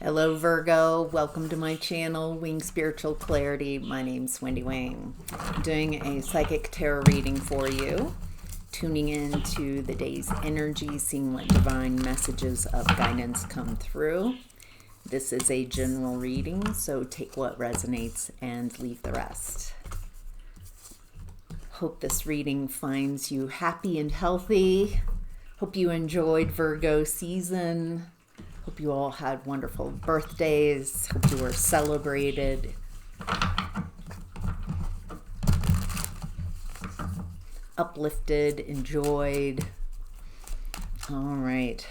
Hello Virgo, welcome to my channel, Wing Spiritual Clarity. My name's Wendy Wing. I'm doing a psychic tarot reading for you, tuning into the day's energy, seeing what divine messages of guidance come through. This is a general reading, so take what resonates and leave the rest. Hope this reading finds you happy and healthy. Hope you enjoyed Virgo season. Hope you all had wonderful birthdays. Hope you were celebrated. Uplifted, enjoyed. All right.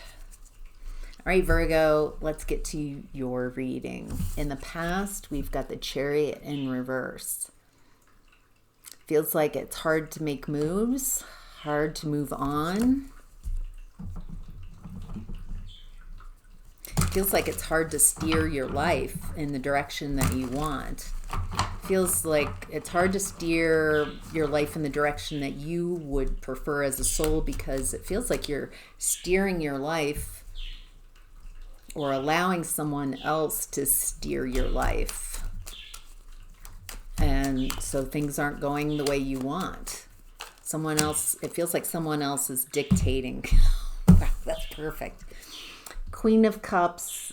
All right, Virgo, let's get to your reading. In the past, we've got the Chariot in reverse. Feels like it's hard to make moves, hard to move on. Feels like it's hard to steer your life in the direction that you want. Feels like it's hard to steer your life in the direction that you would prefer as a soul, because it feels like you're steering your life or allowing someone else to steer your life. And so things aren't going the way you want. Someone else, it feels like someone else is dictating. That's perfect. Queen of Cups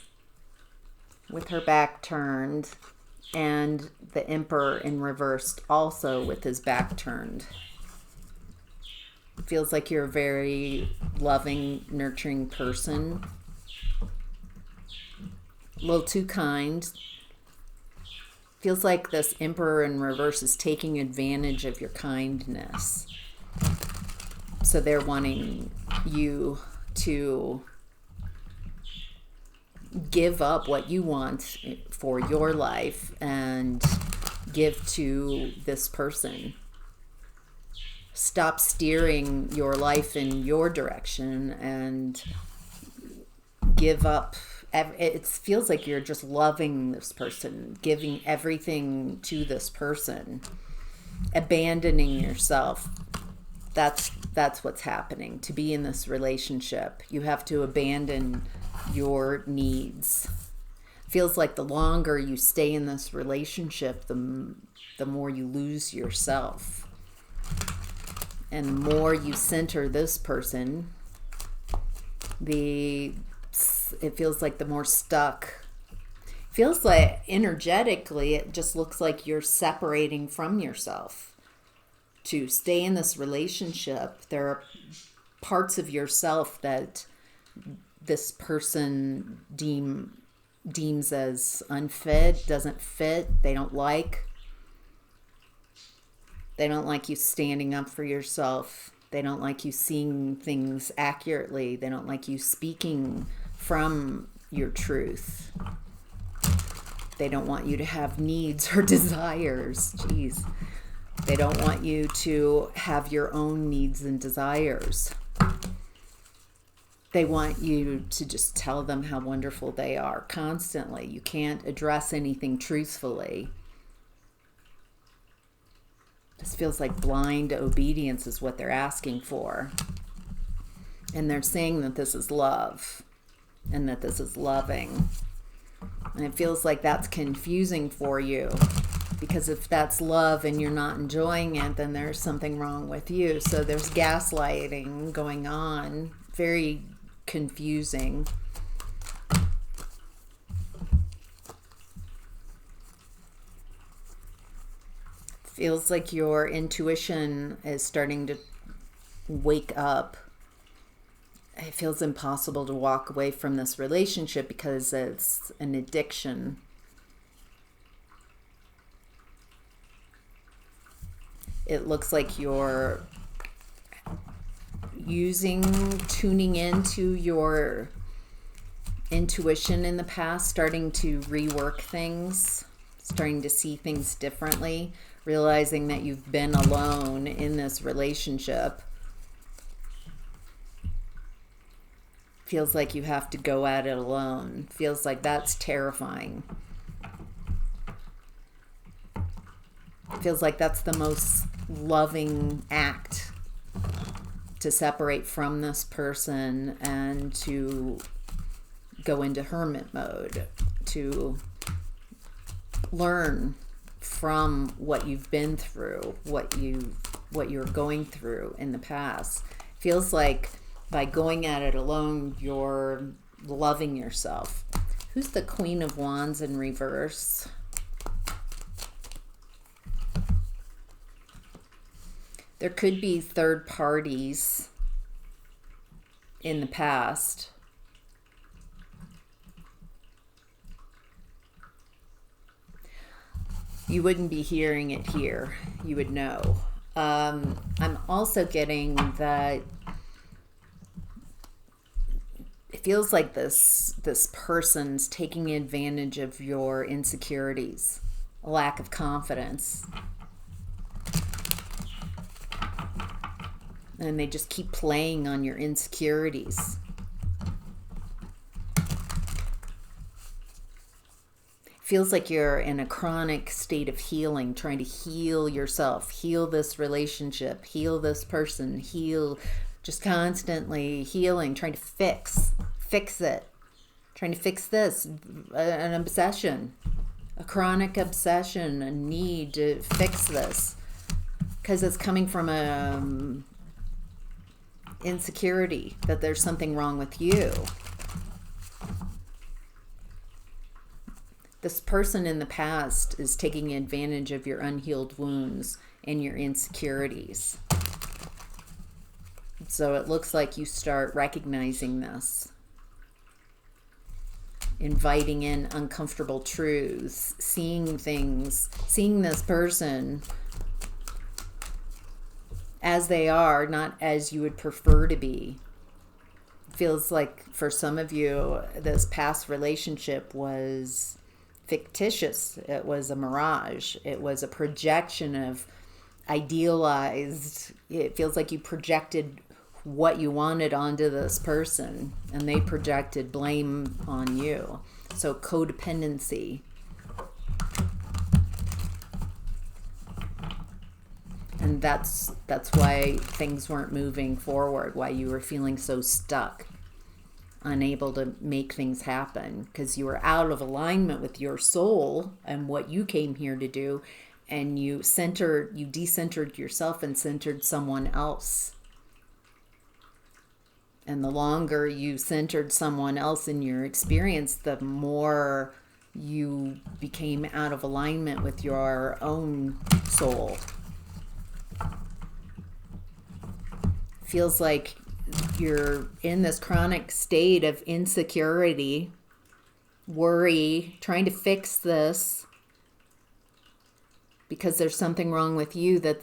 with her back turned, and the Emperor in reversed also with his back turned. Feels like you're a very loving, nurturing person. A little too kind. Feels like this Emperor in reverse is taking advantage of your kindness. So they're wanting you to give up what you want for your life and give to this person. Stop steering your life in your direction and give up. It feels like you're just loving this person, giving everything to this person, abandoning yourself. That's what's happening. To be in this relationship, you have to abandon your needs. Feels like the longer you stay in this relationship, the more you lose yourself. And the more you center this person, it feels like the more stuck. Feels like energetically, it just looks like you're separating from yourself. To stay in this relationship, there are parts of yourself that this person deems as unfit, doesn't fit, they don't like. They don't like you standing up for yourself. They don't like you seeing things accurately. They don't like you speaking from your truth. They don't want you to have needs or desires. Jeez. They don't want you to have your own needs and desires. They want you to just tell them how wonderful they are constantly. You can't address anything truthfully. This feels like blind obedience is what they're asking for. And they're saying that this is love and that this is loving. And it feels like that's confusing for you, because if that's love and you're not enjoying it, then there's something wrong with you. So there's gaslighting going on. Very confusing. Feels like your intuition is starting to wake up. It feels impossible to walk away from this relationship because it's an addiction. It looks like you're tuning into your intuition in the past, starting to rework things, starting to see things differently, realizing that you've been alone in this relationship. Feels like you have to go at it alone. Feels like that's terrifying. Feels like that's the most loving act, to separate from this person and to go into hermit mode. to learn from what you've been through, what you're going through in the past. Feels like by going at it alone, you're loving yourself. Who's the Queen of Wands in reverse? There could be third parties in the past. You wouldn't be hearing it here. You would know. I'm also getting that it feels like this person's taking advantage of your insecurities, a lack of confidence. And they just keep playing on your insecurities. Feels like you're in a chronic state of healing, trying to heal yourself, heal this relationship, heal this person, heal, just constantly healing, trying to fix it, trying to fix this, an obsession, a chronic obsession, a need to fix this, because it's coming from a insecurity that there's something wrong with you. This person in the past is taking advantage of your unhealed wounds and your insecurities. So it looks like you start recognizing this, inviting in uncomfortable truths, seeing things, seeing this person as they are, not as you would prefer to be. Feels like for some of you, this past relationship was fictitious. It was a mirage. It was a projection of idealized. It feels like you projected what you wanted onto this person and they projected blame on you. So codependency. And that's why things weren't moving forward, why you were feeling so stuck, unable to make things happen, because you were out of alignment with your soul and what you came here to do, and you decentered yourself and centered someone else. And the longer you centered someone else in your experience, the more you became out of alignment with your own soul. Feels like you're in this chronic state of insecurity, worry, trying to fix this because there's something wrong with you, that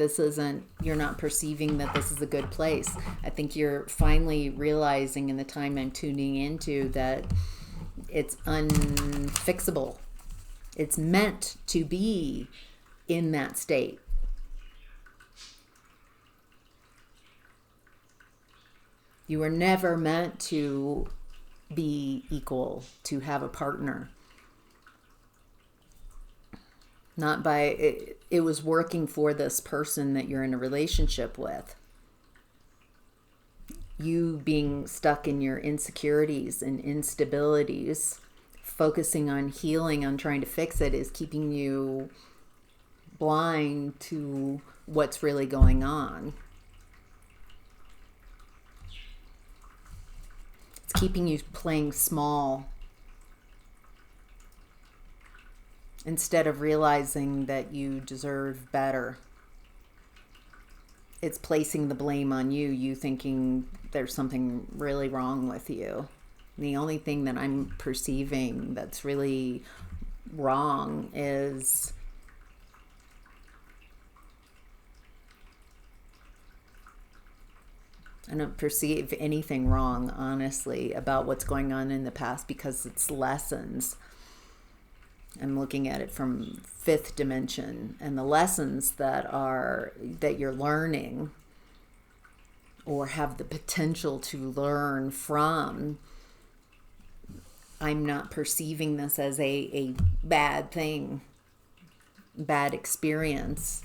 you're not perceiving that this is a good place. I think you're finally realizing in the time I'm tuning into that it's unfixable. It's meant to be in that state. You were never meant to be equal, to have a partner. Not by, it was working for this person that you're in a relationship with. You being stuck in your insecurities and instabilities, focusing on healing, on trying to fix it, is keeping you blind to what's really going on. Keeping you playing small instead of realizing that you deserve better. It's placing the blame on you thinking there's something really wrong with you. The only thing that I'm perceiving that's really wrong is I don't perceive anything wrong, honestly, about what's going on in the past, because it's lessons. I'm looking at it from fifth dimension, and the lessons that you're learning or have the potential to learn from, I'm not perceiving this as a bad thing, bad experience.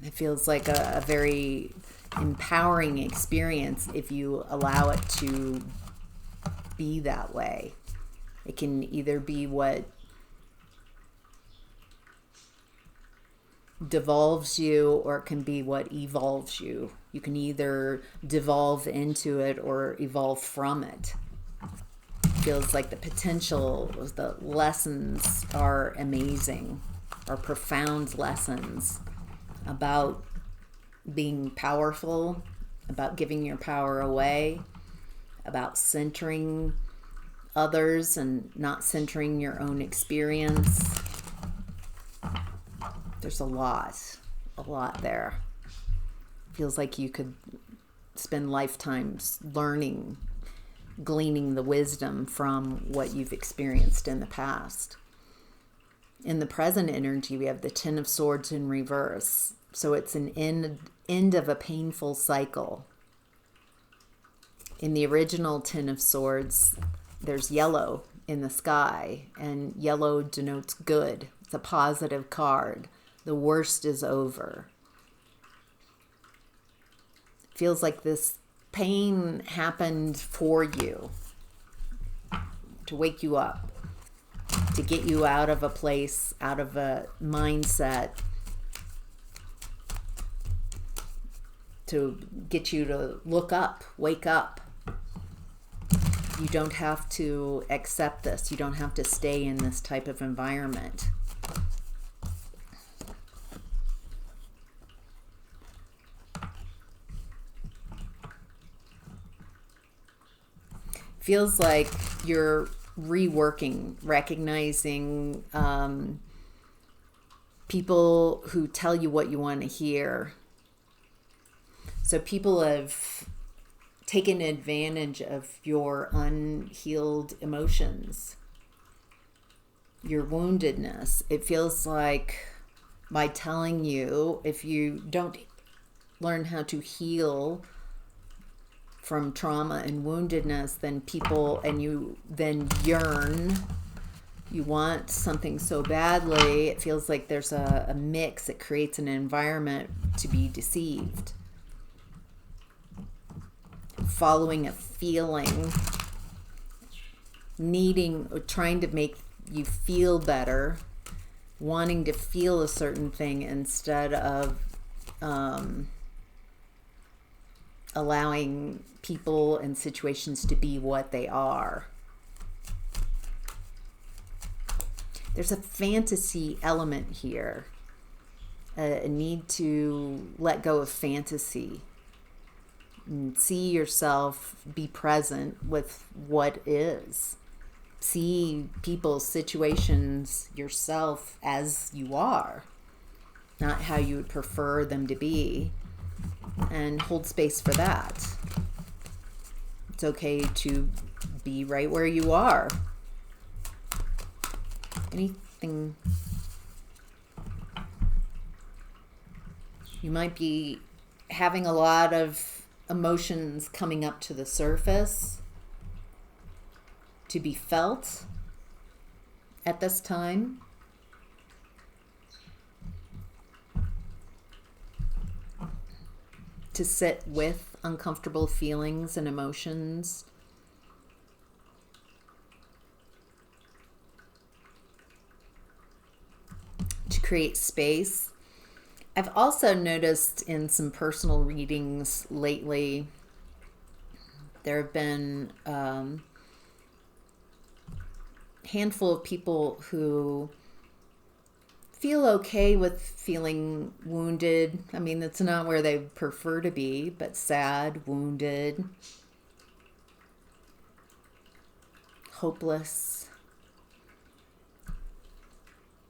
It feels like a very empowering experience if you allow it to be that way. It can either be what devolves you, or it can be what evolves you. You can either devolve into it or evolve from it. Feels like the potential, the lessons are amazing, are profound lessons about being powerful, about giving your power away, about centering others and not centering your own experience. There's a lot there. Feels like you could spend lifetimes learning, gleaning the wisdom from what you've experienced in the past. In the present energy, we have the Ten of Swords in reverse. So it's an end of a painful cycle. In the original Ten of Swords, there's yellow in the sky, and yellow denotes good. It's a positive card. The worst is over. Feels like this pain happened for you, to wake you up, to get you out of a place, out of a mindset, to get you to look up, wake up. You don't have to accept this. You don't have to stay in this type of environment. Feels like you're reworking, recognizing people who tell you what you want to hear. So people have taken advantage of your unhealed emotions, your woundedness. It feels like by telling you, if you don't learn how to heal from trauma and woundedness, then people, and you then yearn, you want something so badly, it feels like there's a mix. It creates an environment to be deceived. Following a feeling, needing or trying to make you feel better, wanting to feel a certain thing instead of allowing people and situations to be what they are. There's a fantasy element here, a need to let go of fantasy and see yourself, be present with what is. See people, situations, yourself as you are, not how you would prefer them to be, and hold space for that. It's okay to be right where you are. Anything you might be having a lot of emotions coming up to the surface to be felt at this time. To sit with uncomfortable feelings and emotions. To create space. I've also noticed in some personal readings lately, there have been a handful of people who feel okay with feeling wounded. I mean, it's not where they prefer to be, but sad, wounded, hopeless.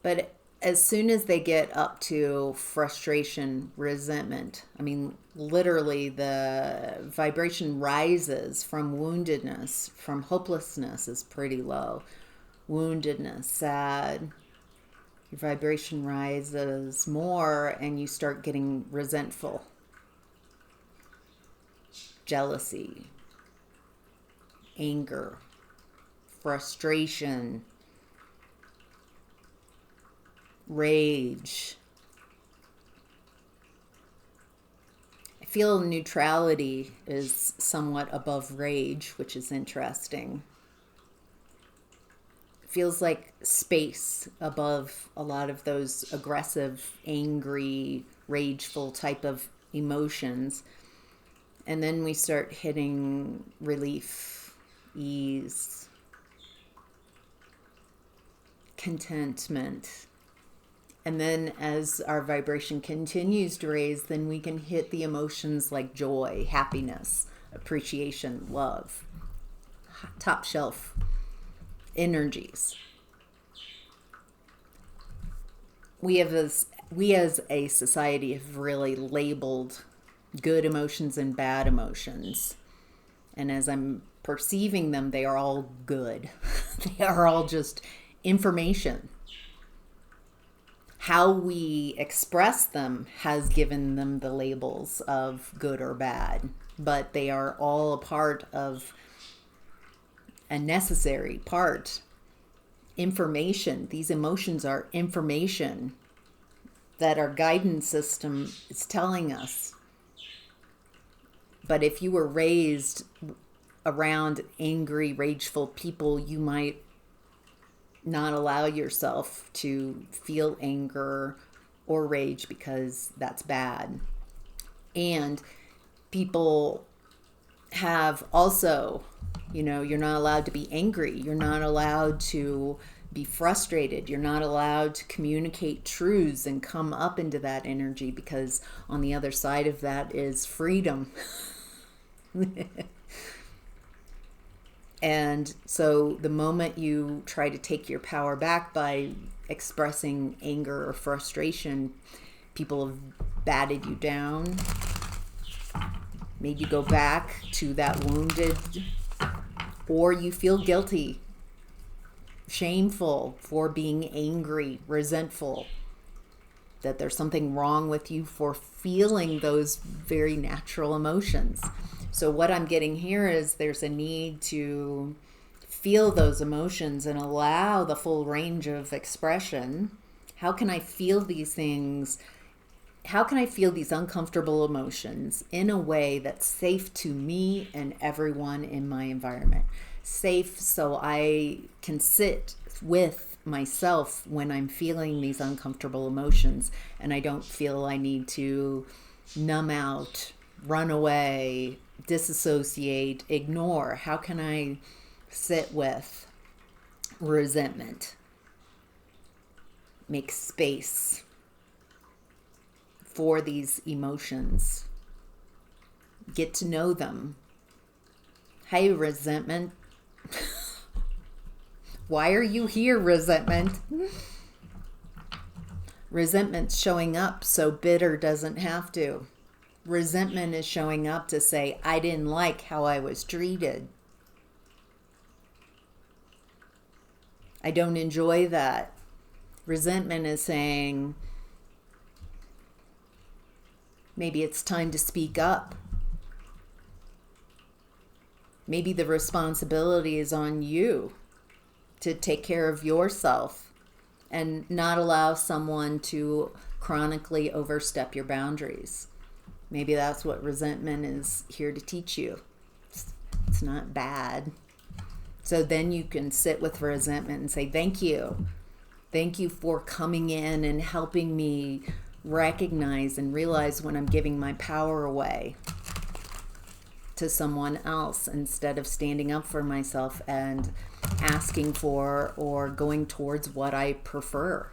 But as soon as they get up to frustration, resentment, I mean, literally the vibration rises from woundedness, from hopelessness is pretty low. Woundedness, sad. Your vibration rises more and you start getting resentful, jealousy, anger, frustration, rage. I feel neutrality is somewhat above rage, which is interesting. feels like space above a lot of those aggressive, angry, rageful type of emotions. And then we start hitting relief, ease, contentment. And then as our vibration continues to raise, then we can hit the emotions like joy, happiness, appreciation, love, top shelf energies. We as a society have really labeled good emotions and bad emotions. And as I'm perceiving them, they are all good. They are all just information. How we express them has given them the labels of good or bad, but they are all a part of a necessary part. Information. These emotions are information that our guidance system is telling us. But if you were raised around angry, rageful people, you might not allow yourself to feel anger or rage because that's bad. And people have also, you're not allowed to be angry. You're not allowed to be frustrated. You're not allowed to communicate truths and come up into that energy, because on the other side of that is freedom. And so the moment you try to take your power back by expressing anger or frustration, people have batted you down, made you go back to that wounded, or you feel guilty, shameful for being angry, resentful, that there's something wrong with you for feeling those very natural emotions. So what I'm getting here is there's a need to feel those emotions and allow the full range of expression. How can I feel these things? How can I feel these uncomfortable emotions in a way that's safe to me and everyone in my environment? Safe so I can sit with myself when I'm feeling these uncomfortable emotions, and I don't feel I need to numb out, run away, disassociate, ignore. How can I sit with resentment? Make space for these emotions. Get to know them. Hey, resentment. Why are you here, resentment? Resentment's showing up so bitter doesn't have to. Resentment is showing up to say, I didn't like how I was treated. I don't enjoy that. Resentment is saying, maybe it's time to speak up. Maybe the responsibility is on you to take care of yourself and not allow someone to chronically overstep your boundaries. Maybe that's what resentment is here to teach you. It's not bad. So then you can sit with resentment and say, thank you. Thank you for coming in and helping me recognize and realize when I'm giving my power away to someone else instead of standing up for myself and asking for or going towards what I prefer.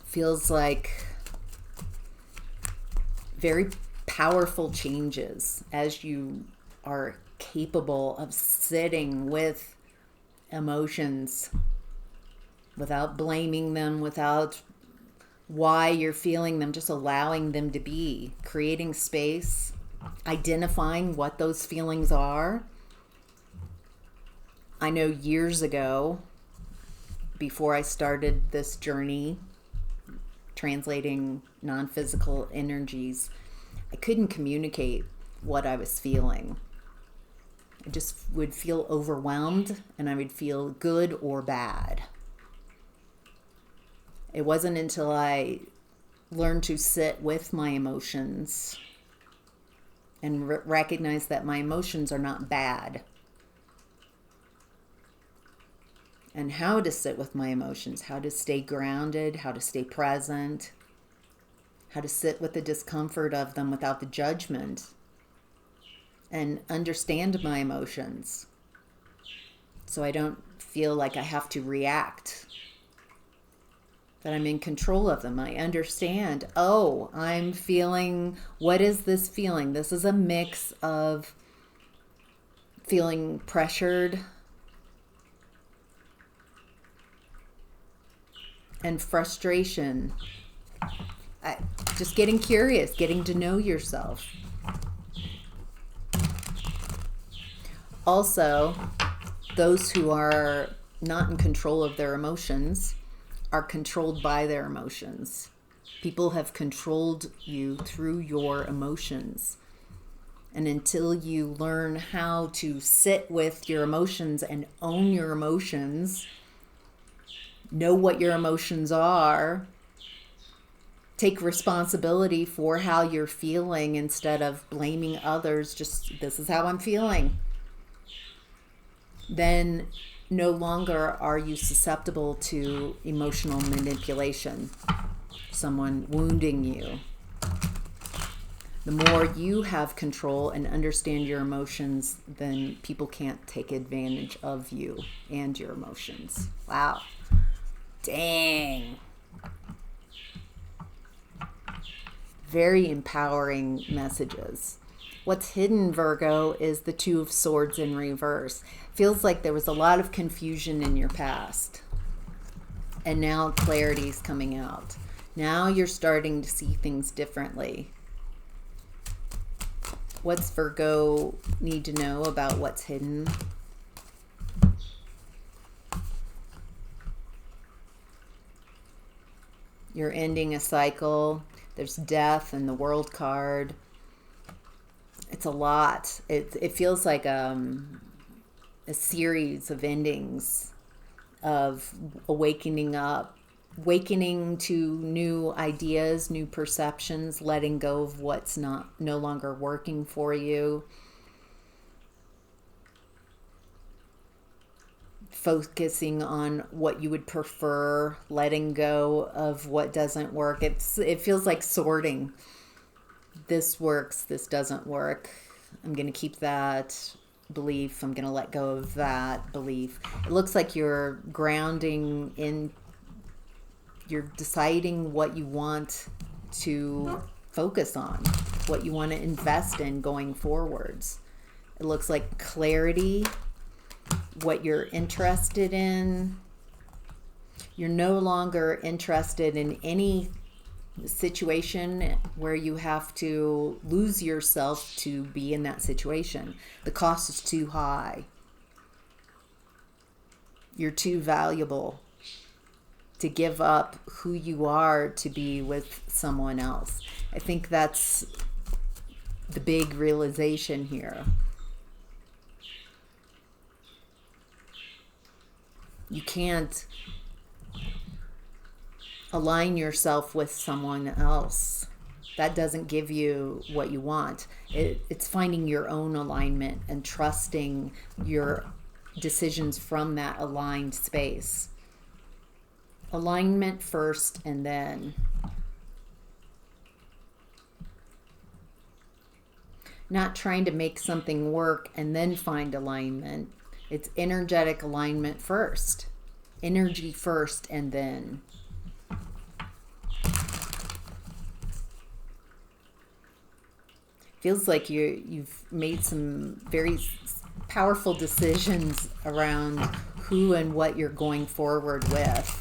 Feels like very powerful changes as you are capable of sitting with emotions without blaming them, without why you're feeling them, just allowing them to be, creating space, identifying what those feelings are. I know years ago, before I started this journey, translating non-physical energies, I couldn't communicate what I was feeling. I just would feel overwhelmed, and I would feel good or bad. It wasn't until I learned to sit with my emotions and recognize that my emotions are not bad. And how to sit with my emotions, how to stay grounded, how to stay present, how to sit with the discomfort of them without the judgment, and understand my emotions so I don't feel like I have to react, that I'm in control of them. I understand, oh, I'm feeling, what is this feeling? This is a mix of feeling pressured and frustration. Just getting curious, getting to know yourself. Also, those who are not in control of their emotions are controlled by their emotions. People have controlled you through your emotions. And until you learn how to sit with your emotions and own your emotions, know what your emotions are, take responsibility for how you're feeling instead of blaming others, just this is how I'm feeling, then no longer are you susceptible to emotional manipulation, someone wounding you. The more you have control and understand your emotions, then people can't take advantage of you and your emotions. Wow. Dang. Very empowering messages. What's hidden, Virgo, is the Two of Swords in reverse. Feels like there was a lot of confusion in your past. And now clarity is coming out. Now you're starting to see things differently. What's Virgo need to know about what's hidden? You're ending a cycle. There's death in the World card. It's a lot. It feels like a series of endings, of awakening up, awakening to new ideas, new perceptions, letting go of what's no longer working for you, focusing on what you would prefer, letting go of what doesn't work. It feels like sorting. This works, this doesn't work. I'm going to keep that belief. I'm going to let go of that belief. It looks like you're grounding in, you're deciding what you want to focus on, what you want to invest in going forwards. It looks like clarity, what you're interested in. You're no longer interested in any situation where you have to lose yourself to be in that situation. The cost is too high. You're too valuable to give up who you are to be with someone else. I think that's the big realization here. You can't align yourself with someone else. That doesn't give you what you want. It's finding your own alignment and trusting your decisions from that aligned space. Alignment first, and then not trying to make something work and then find alignment. It's energetic alignment first. Energy first, and then. Feels like you've made some very powerful decisions around who and what you're going forward with.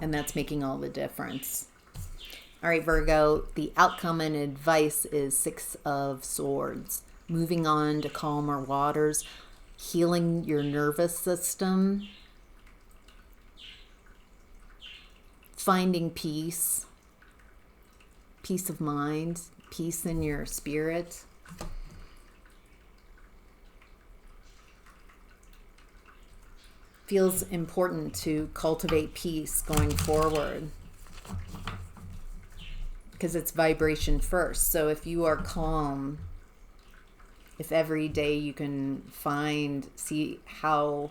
And that's making all the difference. All right, Virgo, the outcome and advice is Six of Swords. Moving on to calmer waters, healing your nervous system, finding peace, peace of mind, peace in your spirit. Feels important to cultivate peace going forward, because it's vibration first. So if you are calm, if every day you can see how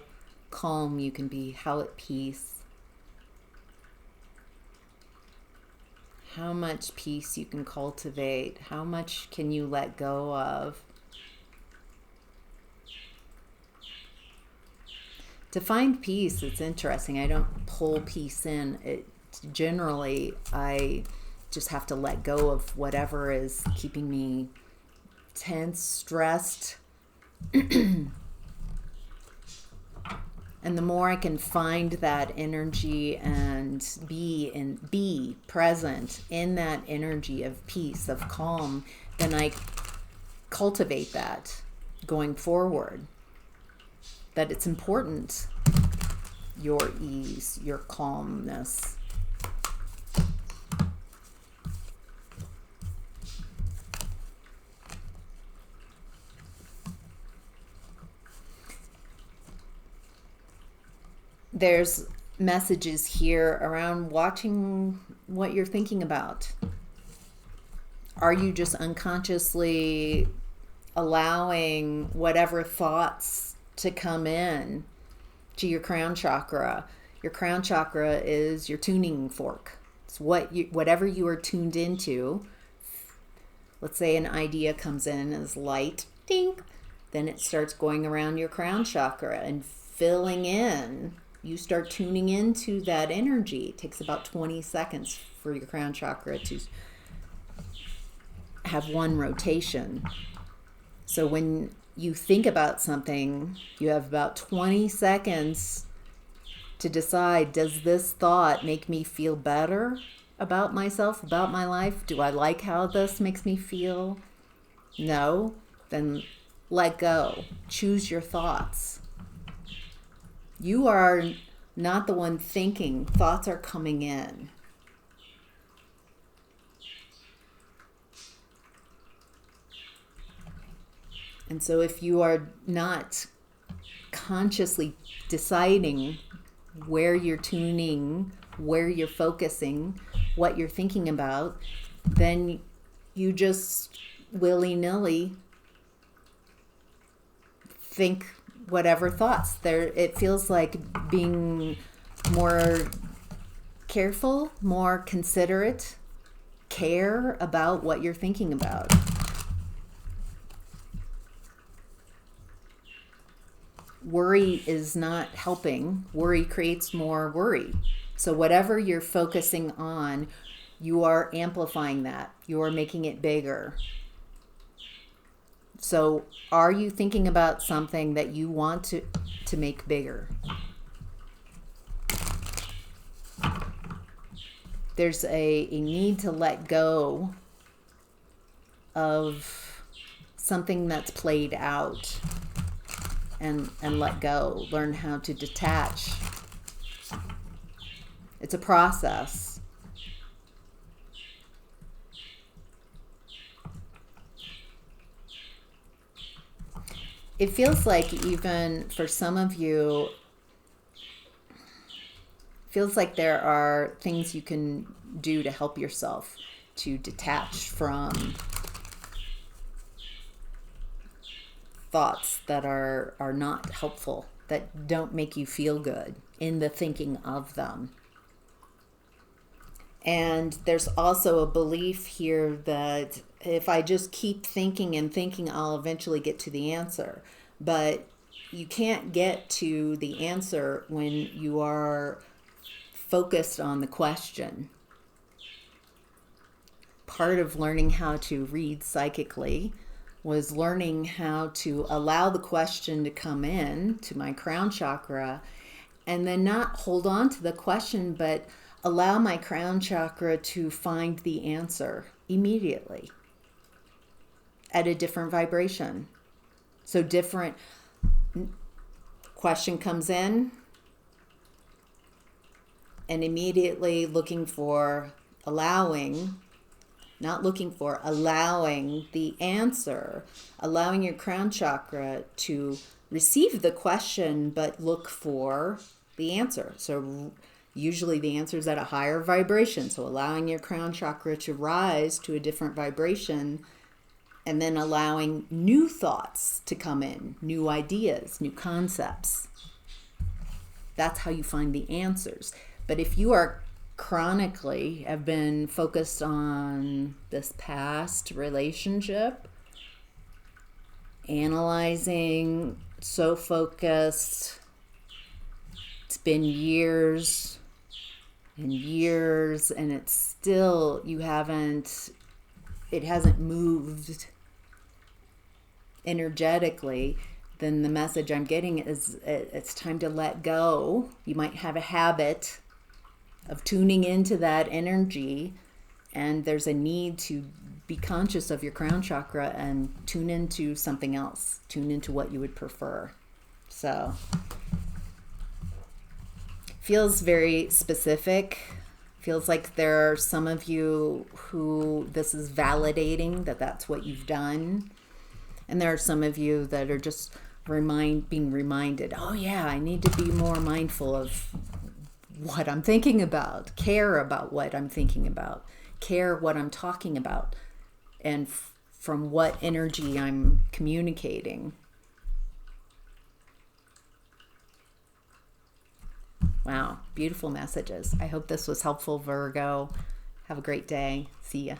calm you can be, how at peace, how much peace you can cultivate, how much can you let go of. To find peace, it's interesting. I don't pull peace in. Generally, I just have to let go of whatever is keeping me tense, stressed. And the more I can find that energy and be present in that energy of peace, of calm, then I cultivate that going forward. That it's important, your ease, your calmness. There's messages here around watching what you're thinking about. Are you just unconsciously allowing whatever thoughts to come in to your crown chakra? Your crown chakra is your tuning fork. It's whatever you are tuned into. Let's say an idea comes in as light, ding, then it starts going around your crown chakra and filling in. You start tuning into that energy. It takes about 20 seconds for your crown chakra to have one rotation. So when you think about something, you have about 20 seconds to decide, does this thought make me feel better about myself, about my life? Do I like how this makes me feel? No? Then let go. Choose your thoughts. You are not the one thinking. Thoughts are coming in. And so if you are not consciously deciding where you're tuning, where you're focusing, what you're thinking about, then you just willy-nilly think whatever thoughts there. It feels like being more careful, more considerate, care about what you're thinking about. Worry is not helping. Worry creates more worry. So whatever you're focusing on, you are amplifying that. You are making it bigger. So are you thinking about something that you want to make bigger? There's a need to let go of something that's played out and let go. Learn how to detach. It's a process. It feels like even for some of you, feels like there are things you can do to help yourself to detach from thoughts that are not helpful, that don't make you feel good in the thinking of them. And there's also a belief here that if I just keep thinking and thinking, I'll eventually get to the answer. But you can't get to the answer when you are focused on the question. Part of learning how to read psychically was learning how to allow the question to come in to my crown chakra and then not hold on to the question, but allow my crown chakra to find the answer immediately at a different vibration. So different question comes in and immediately allowing the answer, allowing your crown chakra to receive the question, but look for the answer. So Usually the answer is at a higher vibration. So allowing your crown chakra to rise to a different vibration, and then allowing new thoughts to come in, new ideas, new concepts. That's how you find the answers. But if you are chronically have been focused on this past relationship, analyzing, so focused, it's been years and years, and it's still, it hasn't moved energetically, then the message I'm getting is it's time to let go. You might have a habit of tuning into that energy, and there's a need to be conscious of your crown chakra and tune into something else, tune into what you would prefer. So feels very specific. Feels like there are some of you who this is validating that that's what you've done. And there are some of you that are just being reminded, oh yeah, I need to be more mindful of what I'm thinking about, care about what I'm thinking about, care what I'm talking about, and from what energy I'm communicating. Wow, beautiful messages. I hope this was helpful, Virgo. Have a great day. See ya.